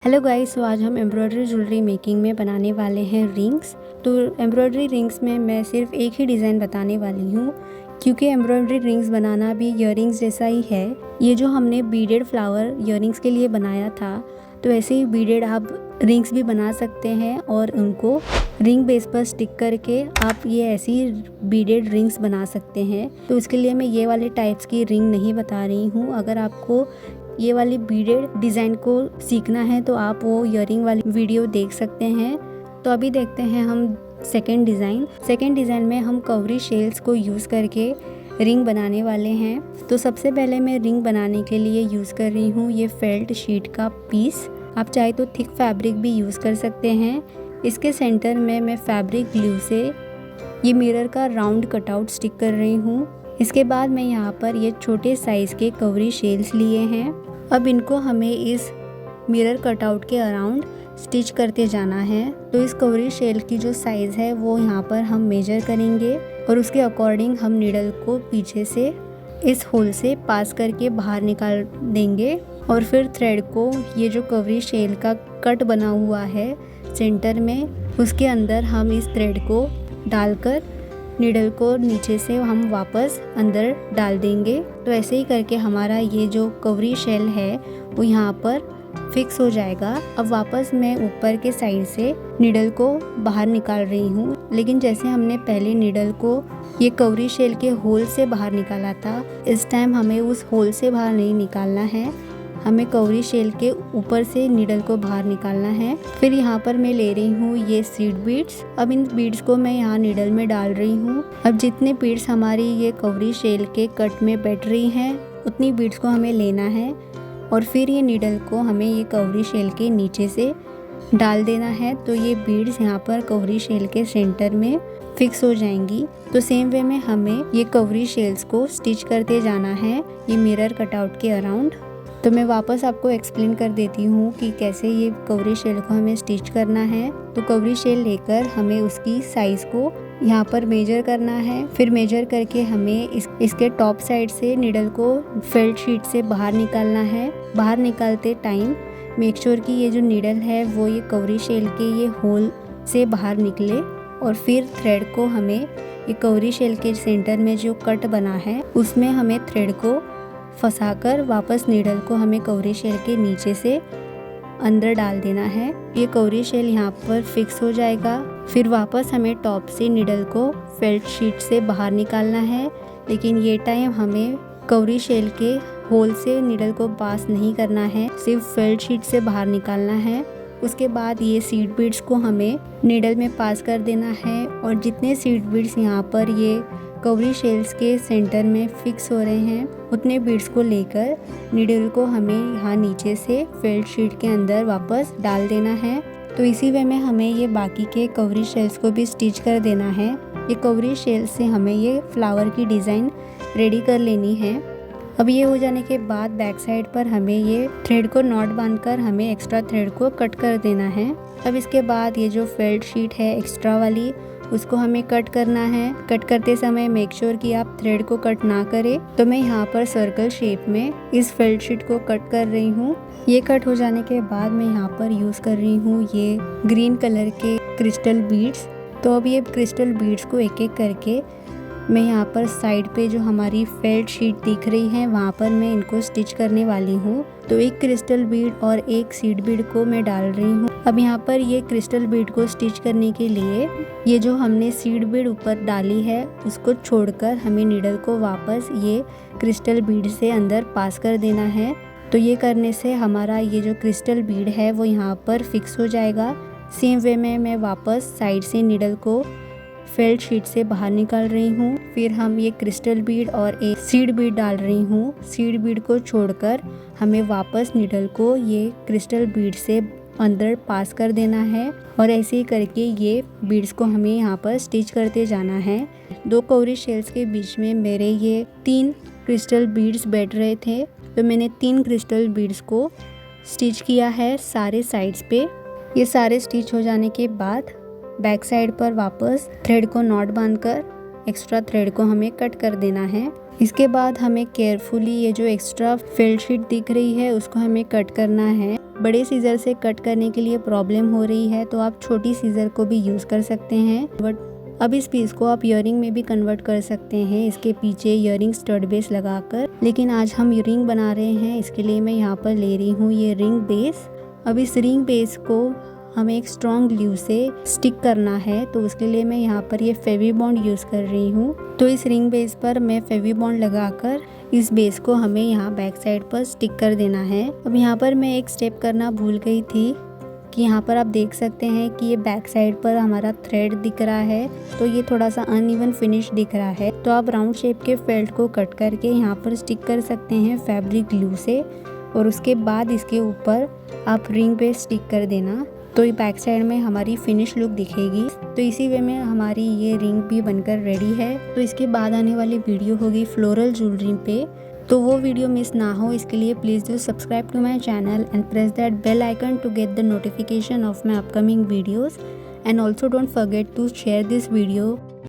Hello guys, तो आज हम एम्ब्रॉयडरी ज्वेलरी मेकिंग में बनाने वाले हैं रिंग्स। तो एम्ब्रॉयडरी रिंग्स में मैं सिर्फ एक ही डिज़ाइन बताने वाली हूँ, क्योंकि एम्ब्रॉयडरी रिंग्स बनाना भी ईयररिंग्स जैसा ही है। ये जो हमने बीडेड फ्लावर ईयररिंग्स के लिए बनाया था, तो ऐसे ही बीडेड आप रिंग्स भी बना सकते हैं और उनको रिंग बेस पर स्टिक करके आप ये ऐसी बीडेड रिंग्स बना सकते हैं। तो इसके लिए मैं ये वाले टाइप्स की रिंग नहीं बता रही हूँ। अगर आपको ये वाली बीडेड डिज़ाइन को सीखना है तो आप वो ईयरिंग वाली वीडियो देख सकते हैं। तो अभी देखते हैं हम सेकंड डिज़ाइन में हम कवरी शेल्स को यूज़ करके रिंग बनाने वाले हैं। तो सबसे पहले मैं रिंग बनाने के लिए यूज़ कर रही हूँ ये फेल्ट शीट का पीस। आप चाहे तो थिक फैब्रिक भी यूज़ कर सकते हैं। इसके सेंटर में मैं फैब्रिक ग्लू से ये मिरर का राउंड कटआउट स्टिक कर रही हूँ। इसके बाद मैं यहाँ पर ये छोटे साइज़ के कवरी शेल्स लिए हैं। अब इनको हमें इस मिरर कटआउट के अराउंड स्टिच करते जाना है। तो इस कवरी शेल की जो साइज़ है वो यहाँ पर हम मेजर करेंगे और उसके अकॉर्डिंग हम नीडल को पीछे से इस होल से पास करके बाहर निकाल देंगे। और फिर थ्रेड को ये जो कवरी शेल का कट बना हुआ है सेंटर में, उसके अंदर हम इस थ्रेड को डालकर नीडल को नीचे से हम वापस अंदर डाल देंगे। तो ऐसे ही करके हमारा ये जो कवरी शेल है वो यहाँ पर फिक्स हो जाएगा। अब वापस मैं ऊपर के साइड से नीडल को बाहर निकाल रही हूँ, लेकिन जैसे हमने पहले नीडल को ये कवरी शेल के होल से बाहर निकाला था, इस टाइम हमें उस होल से बाहर नहीं निकालना है, हमें कवरी शेल के ऊपर से नीडल को बाहर निकालना है। फिर यहाँ पर मैं ले रही हूँ ये सीड बीड्स। अब इन बीड्स को मैं यहाँ नीडल में डाल रही हूँ। अब जितने बीड्स हमारी ये कवरी शेल के कट में बैठ रही हैं, उतनी बीड्स को हमें लेना है और फिर ये नीडल को हमें ये कवरी शेल के नीचे से डाल देना है। तो ये बीड्स यहाँ पर कवरी शेल के सेंटर में फिक्स हो जाएंगी। तो सेम वे में हमें ये कवरी शेल्स को स्टिच करते जाना है ये मिरर कटआउट के अराउंड। तो मैं वापस आपको एक्सप्लेन कर देती हूँ कि कैसे ये कवरी शेल को हमें स्टिच करना है। तो कवरी शेल लेकर हमें उसकी साइज़ को यहाँ पर मेजर करना है। फिर मेजर करके हमें इसके टॉप साइड से नीडल को फेल्ट शीट से बाहर निकालना है। बाहर निकालते टाइम मेक श्योर कि ये जो नीडल है वो ये कवरी शेल के ये होल से बाहर निकले। और फिर थ्रेड को हमें ये कवरी शेल के सेंटर में जो कट बना है उसमें हमें थ्रेड को फंसाकर वापस नीडल को हमें कवरी शेल के नीचे से अंदर डाल देना है। ये कवरी शेल यहाँ पर फिक्स हो जाएगा। फिर वापस हमें टॉप से नीडल को फेल्ट शीट से बाहर निकालना है, लेकिन ये टाइम हमें कवरी शेल के होल से नीडल को पास नहीं करना है, सिर्फ फेल्ट शीट से बाहर निकालना है। उसके बाद ये सीड बीड्स को हमें नीडल में पास कर देना है और जितने सीड बीड्स यहाँ पर ये कवरी शेल्स के सेंटर में फिक्स हो रहे हैं, उतने बीड्स को लेकर नीडल को हमें यहाँ नीचे से फेल्ट शीट के अंदर वापस डाल देना है। तो इसी वे में हमें ये बाकी के कवरी शेल्स को भी स्टिच कर देना है। ये कवरी शेल्स से हमें ये फ्लावर की डिज़ाइन रेडी कर लेनी है। अब ये हो जाने के बाद बैक साइड पर हमें ये थ्रेड को नॉट बांधकर हमें एक्स्ट्रा थ्रेड को कट कर देना है। अब इसके बाद ये जो फेल्ट शीट है एक्स्ट्रा वाली, उसको हमें कट करना है। कट करते समय मेक श्योर कि आप थ्रेड को कट ना करें। तो मैं यहाँ पर सर्कल शेप में इस फेल्ट शीट को कट कर रही हूँ। ये कट हो जाने के बाद मैं यहाँ पर यूज़ कर रही हूँ ये ग्रीन कलर के क्रिस्टल बीड्स। तो अब ये क्रिस्टल बीड्स को एक एक करके मैं यहाँ पर साइड पे जो हमारी फेल्ट शीट दिख रही है वहाँ पर मैं इनको स्टिच करने वाली हूँ। तो एक क्रिस्टल बीड और एक सीड बीड को मैं डाल रही हूँ। अब यहाँ पर ये क्रिस्टल बीड को स्टिच करने के लिए ये जो हमने सीड बीड ऊपर डाली है उसको छोड़कर हमें नीडल को वापस ये क्रिस्टल बीड से अंदर पास कर देना है। तो ये करने से हमारा ये जो क्रिस्टल बीड है वो यहाँ पर फिक्स हो जाएगा। सेम वे में मैं वापस साइड से नीडल को फेल्ट शीट से बाहर निकाल रही हूँ। फिर हम ये क्रिस्टल बीड और एक सीड बीड डाल रही हूँ। सीड बीड को छोड़कर हमें वापस नीडल को ये क्रिस्टल बीड से अंदर पास कर देना है और ऐसे ही करके ये बीड्स को हमें यहाँ पर स्टिच करते जाना है। दो कवरी शेल्स के बीच में मेरे ये 3 क्रिस्टल बीड्स बैठ रहे थे, तो मैंने 3 क्रिस्टल बीड्स को स्टिच किया है सारे साइड्स पे। ये सारे स्टिच हो जाने के बाद बैक साइड पर वापस थ्रेड को नॉट बांधकर एक्स्ट्रा थ्रेड को हमें कट कर देना है। इसके बाद हमें केयरफुली ये जो एक्स्ट्रा फेल्ट शीट दिख रही है उसको हमें कट करना है। बड़े सीजर से कट करने के लिए प्रॉब्लम हो रही है तो आप छोटी सीजर को भी यूज़ कर सकते हैं। बट अब इस पीस को आप ईयरिंग में भी कन्वर्ट कर सकते हैं इसके पीछे ईयरिंग स्टड बेस लगाकर। लेकिन आज हम रिंग बना रहे हैं, इसके लिए मैं यहाँ पर ले रही हूँ ये रिंग बेस। अब इस रिंग बेस को हमें एक स्ट्रॉन्ग ग्लू से स्टिक करना है, तो उसके लिए मैं यहाँ पर ये फेवी बॉन्ड यूज़ कर रही हूँ। तो इस रिंग बेस पर मैं फेवी बॉन्ड लगाकर इस बेस को हमें यहाँ बैक साइड पर स्टिक कर देना है। अब यहाँ पर मैं एक स्टेप करना भूल गई थी कि यहाँ पर आप देख सकते हैं कि ये बैक साइड पर हमारा थ्रेड दिख रहा है, तो ये थोड़ा सा अनइवन फिनिश दिख रहा है। तो आप राउंड शेप के फेल्ट को कट करके यहाँ पर स्टिक कर सकते हैं फैब्रिक ग्लू से, और उसके बाद इसके ऊपर आप रिंग पे स्टिक कर देना, तो ये बैक साइड में हमारी फिनिश लुक दिखेगी। तो इसी वे में हमारी ये रिंग भी बनकर रेडी है। तो इसके बाद आने वाली वीडियो होगी फ्लोरल ज्वेलरी पे, तो वो वीडियो मिस ना हो इसके लिए please do subscribe to my channel and press that bell icon to get the notification of my upcoming videos, and also don't forget to share this video